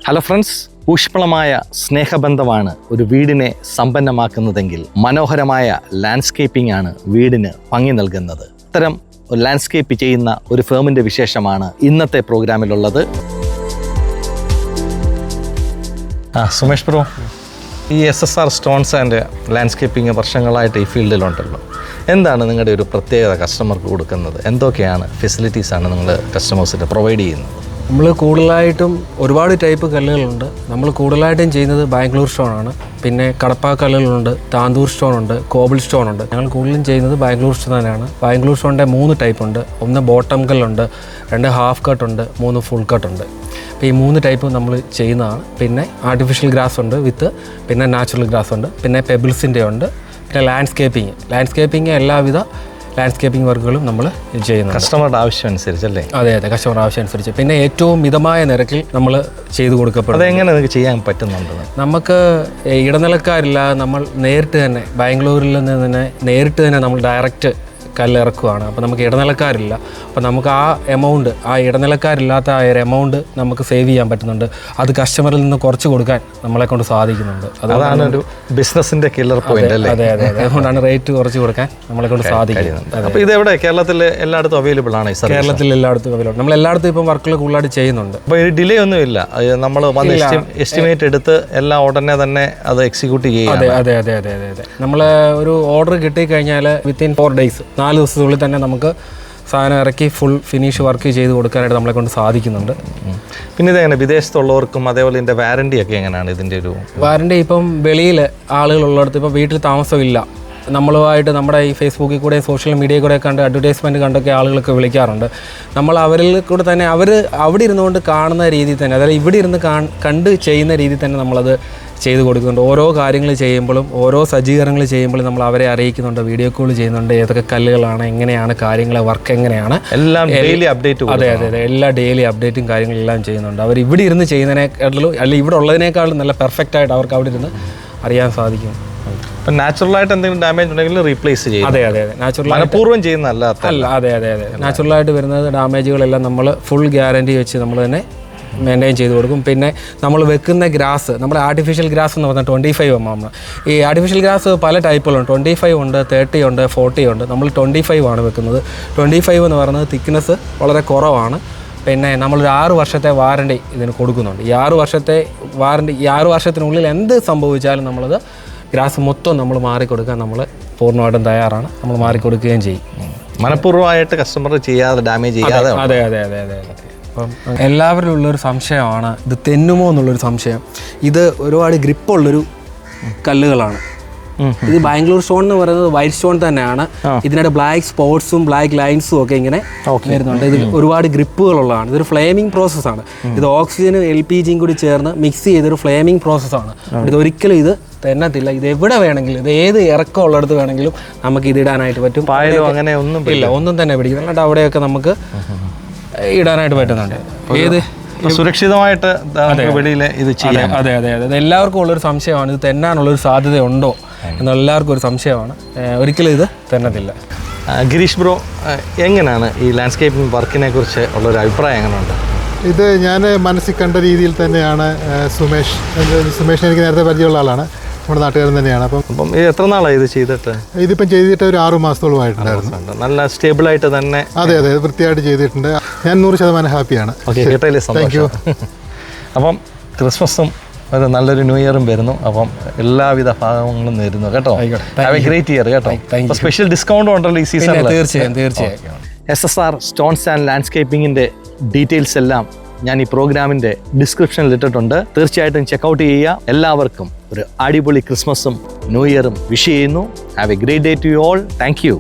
Hello friends, ഊഷ്മളമായ സ്നേഹബന്ധമാണ് ഒരു വീടിനെ സമ്പന്നമാക്കുന്നതെങ്കിൽ മനോഹരമായ ലാൻഡ്സ്കേപ്പിംഗ് ആണ് വീടിന് ഭംഗി നൽകുന്നത്. ഇത്തരം ലാൻഡ്സ്കേപ്പ് ചെയ്യുന്ന ഒരു ഫേമിൻ്റെ വിശേഷമാണ് ഇന്നത്തെ പ്രോഗ്രാമിലുള്ളത്. സുമേഷ് ബ്രോ, ഈ SSR സ്റ്റോൺസ് ആൻഡ് ലാൻഡ്സ്കേപ്പിംഗ് വർഷങ്ങളായിട്ട് ഈ ഫീൽഡിലുണ്ടല്ലോ, എന്താണ് നിങ്ങളുടെ ഒരു പ്രത്യേകത കസ്റ്റമർക്ക് കൊടുക്കുന്നത്? എന്തൊക്കെയാണ് ഫെസിലിറ്റീസാണ് നിങ്ങൾ കസ്റ്റമേഴ്സിന് പ്രൊവൈഡ് ചെയ്യുന്നത്? നമ്മൾ കൂടുതലായിട്ടും ഒരുപാട് ടൈപ്പ് കല്ലുകളുണ്ട്. നമ്മൾ കൂടുതലായിട്ടും ചെയ്യുന്നത് ബാംഗ്ലൂർ സ്റ്റോണാണ്. പിന്നെ കടപ്പാ കല്ലുകളുണ്ട്, താന്തൂർ സ്റ്റോണുണ്ട്, കോബിൾ സ്റ്റോണുണ്ട്. ഞങ്ങൾ കൂടുതലും ചെയ്യുന്നത് ബാംഗ്ലൂർ സ്റ്റോൺ തന്നെയാണ്. ബാംഗ്ലൂർ സ്റ്റോണിൻ്റെ 3 ടൈപ്പ് ഉണ്ട്. ഒന്ന് ബോട്ടം കല്ലുണ്ട്, 2 ഹാഫ് കട്ട് ഉണ്ട്, 3 ഫുൾ കട്ട് ഉണ്ട്. അപ്പോൾ ഈ 3 ടൈപ്പ് നമ്മൾ ചെയ്യുന്നതാണ്. പിന്നെ ആർട്ടിഫിഷ്യൽ ഗ്രാസ് ഉണ്ട് പിന്നെ നാച്ചുറൽ ഗ്രാസ് ഉണ്ട്, പിന്നെ പെബിൾസിൻ്റെ ഉണ്ട്, പിന്നെ ലാൻഡ്സ്കേപ്പിംഗ് എല്ലാവിധ ലാൻഡ്സ്കേപ്പിംഗ് വർക്കുകളും നമ്മൾ ചെയ്യുന്നു കസ്റ്റമറുടെ ആവശ്യം അനുസരിച്ചല്ലേ? അതെ, കസ്റ്റമറുടെ ആവശ്യം അനുസരിച്ച്. പിന്നെ ഏറ്റവും മിതമായ നിരക്കിൽ നമ്മൾ ചെയ്തു കൊടുക്കപ്പെടും. അതെങ്ങനെ നിങ്ങൾക്ക് ചെയ്യാൻ പറ്റുന്നുണ്ട്? നമുക്ക് ഇടനിലക്കാരില്ല. നമ്മൾ നേരിട്ട് തന്നെ ബാംഗ്ലൂരിൽ നിന്ന് തന്നെ നേരിട്ട് തന്നെ നമ്മൾ ഡയറക്റ്റ് കല്ലിറക്കുവാണ്. അപ്പോൾ നമുക്ക് ഇടനിലക്കാരില്ല. അപ്പോൾ നമുക്ക് ആ ഇടനിലക്കാരില്ലാത്ത ആ ഒരു എമൗണ്ട് നമുക്ക് സേവ് ചെയ്യാൻ പറ്റുന്നുണ്ട്. അത് കസ്റ്റമറിൽ നിന്ന് കുറച്ച് കൊടുക്കാൻ നമ്മളെ കൊണ്ട് സാധിക്കുന്നുണ്ട്. അതാണ് ഒരു ബിസിനസിന്റെ കില്ലർ പോയിന്റ് അല്ലേ? അതെ, അതുകൊണ്ടാണ് റേറ്റ് കുറച്ച് കൊടുക്കാൻ നമ്മളെ കൊണ്ട് സാധിക്കുന്നത്. അപ്പോൾ ഇത് എവിടെ കേരളത്തിൽ എല്ലായിടത്തും അവൈലബിൾ ആണ്? കേരളത്തിൽ എല്ലായിടത്തും അവൈലബിൾ. നമ്മൾ എല്ലായിടത്തും ഇപ്പം വർക്കുകൾ കൂടുതലായിട്ട് ചെയ്യുന്നുണ്ട്. അപ്പോൾ ഈ ഡിലേ ഒന്നും ഇല്ല. നമ്മൾ എസ്റ്റിമേറ്റ് എടുത്ത് എല്ലാം ഉടനെ തന്നെ അത് എക്സിക്യൂട്ട് ചെയ്യാം. അതെ. നമ്മൾ ഒരു ഓർഡർ കിട്ടിക്കഴിഞ്ഞാൽ വിത്തിൻ 4 ഡേയ്സ് 4 ദിവസത്തിനുള്ളിൽ തന്നെ നമുക്ക് സാധനം ഇറക്കി ഫുൾ ഫിനിഷ് വർക്ക് ചെയ്ത് കൊടുക്കാനായിട്ട് നമ്മളെ കൊണ്ട് സാധിക്കുന്നുണ്ട്. പിന്നെ ഇതെങ്ങനെ വിദേശത്തുള്ളവർക്കും അതേപോലെ ഇതിൻ്റെ വാറണ്ടി ഒക്കെ എങ്ങനെയാണ്? ഇതിൻ്റെ ഒരു വാറണ്ടി ഇപ്പം വെളിയിൽ ആളുകളുള്ളിടത്ത് ഇപ്പം വീട്ടിൽ താമസമില്ല, നമ്മളുമായിട്ട് നമ്മുടെ ഈ ഫേസ്ബുക്കിൽ കൂടെ സോഷ്യൽ മീഡിയയിൽ കൂടെ കണ്ട് അഡ്വർടൈസ്മെൻറ്റ് കണ്ടൊക്കെ ആളുകളൊക്കെ വിളിക്കാറുണ്ട്. നമ്മൾ അവരിൽ കൂടെ തന്നെ അവർ അവിടെ ഇരുന്നുകൊണ്ട് കാണുന്ന രീതിയിൽ തന്നെ, അതായത് ഇവിടെ ഇരുന്ന് കണ്ട് ചെയ്യുന്ന രീതിയിൽ തന്നെ നമ്മളത് ചെയ്ത് കൊടുക്കുന്നുണ്ട്. ഓരോ കാര്യങ്ങൾ ചെയ്യുമ്പോഴും ഓരോ സജ്ജീകരണങ്ങൾ ചെയ്യുമ്പോഴും നമ്മൾ അവരെ അറിയിക്കുന്നുണ്ട്, വീഡിയോ കോൾ ചെയ്യുന്നുണ്ട്, ഏതൊക്കെ കല്ലുകളാണ്, എങ്ങനെയാണ് കാര്യങ്ങൾ, വർക്ക് എങ്ങനെയാണ്, എല്ലാം ഡെയിലി അപ്ഡേറ്റ്. അതെ, എല്ലാ ഡെയിലി അപ്ഡേറ്റും കാര്യങ്ങളെല്ലാം ചെയ്യുന്നുണ്ട്. അവർ ഇവിടെ ഇരുന്ന് ചെയ്യുന്നതിനേക്കാളും അല്ലെങ്കിൽ ഇവിടെ ഉള്ളതിനേക്കാളും നല്ല പെർഫെക്റ്റ് ആയിട്ട് അവർക്ക് അവിടെ ഇരുന്ന് അറിയാൻ സാധിക്കും. നാച്ചുറലായിട്ട് എന്തെങ്കിലും ഡാമേജ് ഉണ്ടെങ്കിൽ റീപ്ലേസ് ചെയ്യും. അതെ, നാച്ചുറൽ മനഃപൂർവ്വം ചെയ്യുന്നതല്ല. അതെ, നാച്ചുറലായിട്ട് വരുന്നത് ഡാമേജുകളെല്ലാം നമ്മൾ ഫുൾ ഗ്യാരണ്ടി വെച്ച് നമ്മൾ തന്നെ മെയിൻറ്റെയിൻ ചെയ്ത് കൊടുക്കും. പിന്നെ നമ്മൾ വെക്കുന്ന ഗ്രാസ്, നമ്മുടെ ആർട്ടിഫിഷ്യൽ ഗ്രാസ് എന്ന് പറഞ്ഞാൽ 25 mm. ഈ ആർട്ടിഫിഷ്യൽ ഗ്രാസ് പല ടൈപ്പുകളുണ്ട്. 25 ഉണ്ട്, 30 ഉണ്ട്, 40 ഉണ്ട്. നമ്മൾ 25 ആണ് വെക്കുന്നത്. 25 എന്ന് പറയുന്നത് തിക്നെസ് വളരെ കുറവാണ്. പിന്നെ നമ്മളൊരു 6 വർഷത്തെ വാറണ്ടി ഇതിന് കൊടുക്കുന്നുണ്ട്. ഈ 6 വർഷത്തെ വാറണ്ടി, ഈ 6 വർഷത്തിനുള്ളിൽ എന്ത് സംഭവിച്ചാലും നമ്മളത് ഗ്രാസ് മൊത്തം നമ്മൾ മാറിക്കൊടുക്കാൻ നമ്മൾ പൂർണ്ണമായിട്ടും തയ്യാറാണ്. നമ്മൾ മാറിക്കൊടുക്കുകയും ചെയ്യും. മനഃപൂർവ്വമായിട്ട് കസ്റ്റമർ ചെയ്യാതെ ഡാമേജ് ചെയ്യാതെ. അതെ. അപ്പം എല്ലാവരിലും ഉള്ളൊരു സംശയമാണ്, ഇത് തെന്നുമോ എന്നുള്ളൊരു സംശയം. ഇത് ഒരുപാട് ഗ്രിപ്പുള്ളൊരു കല്ലുകളാണ്. ഇത് ബാംഗ്ലൂർ സ്റ്റോൺ എന്ന് പറയുന്നത് വൈറ്റ് സ്റ്റോൺ തന്നെയാണ്. ഇതിനായിട്ട് ബ്ലാക്ക് സ്പോട്ട്സും ബ്ലാക്ക് ലൈൻസും ഒക്കെ ഇങ്ങനെ വരുന്നുണ്ട്. ഇത് ഒരുപാട് ഗ്രിപ്പുകളുള്ളതാണ്. ഇതൊരു ഫ്ലെയിമിംഗ് പ്രോസസ്സാണ്. ഇത് ഓക്സിജനും LPGയും കൂടി ചേർന്ന് മിക്സ് ചെയ്തൊരു ഫ്ലെയിമിംഗ് പ്രോസസ്സാണ്. ഇതൊരിക്കലും ഇത് തെന്നത്തില്ല. ഇത് എവിടെ വേണമെങ്കിലും, ഇത് ഏത് ഇറക്കം ഉള്ളിടത്ത് വേണമെങ്കിലും നമുക്ക് ഇത് ഇടാനായിട്ട് പറ്റും. അങ്ങനെ ഒന്നും തന്നെ പിടിക്കും. എന്നിട്ട് അവിടെയൊക്കെ നമുക്ക് ഇടാനായിട്ട് പറ്റുന്നുണ്ട്. ഏത് സുരക്ഷിതമായിട്ട് വെളിയിൽ ഇത് ചെയ്യാം. അതെ. എല്ലാവർക്കും ഉള്ളൊരു സംശയമാണ്, ഇത് തെന്നാനുള്ളൊരു സാധ്യതയുണ്ടോ എന്നെല്ലാവർക്കും ഒരു സംശയമാണ്. ഒരിക്കലും ഇത് തെന്നത്തില്ല. ഗിരീഷ് ബ്രോ, എങ്ങനെയാണ് ഈ ലാൻഡ്സ്കേപ്പിംഗ് വർക്കിനെ കുറിച്ച് ഉള്ളൊരു അഭിപ്രായം എങ്ങനെയുണ്ട്? ഇത് ഞാൻ മനസ്സിൽ കണ്ട രീതിയിൽ തന്നെയാണ്. സുമേഷ് എനിക്ക് നേരത്തെ പരിചയമുള്ള ആളാണ്, നമ്മുടെ നാട്ടുകാരൻ തന്നെയാണ്. അപ്പം എത്ര നാളാണ് ഇത് ചെയ്തിട്ട്? ഇതിപ്പം ചെയ്തിട്ട് ഒരു 6 മാസത്തോളമായിട്ടുണ്ടായിരുന്നു. നല്ല സ്റ്റേബിളായിട്ട് തന്നെ. അതെ, വൃത്തിയായിട്ട് ചെയ്തിട്ടുണ്ട്. ഞാൻ 100% ഹാപ്പിയാണ്. Thank you. അപ്പം ക്രിസ്മസും ഒരു നല്ലൊരു ന്യൂ ഇയറും വരുന്നു. അപ്പം എല്ലാവിധ ഭാഗങ്ങളും നേരുന്നു കേട്ടോ. ഹാവ് എ ഗ്രേറ്റ് ഇയർ കേട്ടോ. സ്പെഷ്യൽ ഡിസ്കൗണ്ടും ഉണ്ടല്ലോ ഈ സീസണിൽ. തീർച്ചയായും. SSR സ്റ്റോൺസ് ആൻഡ് ലാൻഡ്സ്കേപ്പിംഗിൻ്റെ ഡീറ്റെയിൽസ് എല്ലാം ഞാൻ ഈ പ്രോഗ്രാമിൻ്റെ ഡിസ്ക്രിപ്ഷനിൽ ഇട്ടിട്ടുണ്ട്. തീർച്ചയായിട്ടും ചെക്കൗട്ട് ചെയ്യുക. എല്ലാവർക്കും ഒരു അടിപൊളി ക്രിസ്മസും ന്യൂ ഇയറും വിഷ് ചെയ്യുന്നു. Have a great day to you all. Thank U.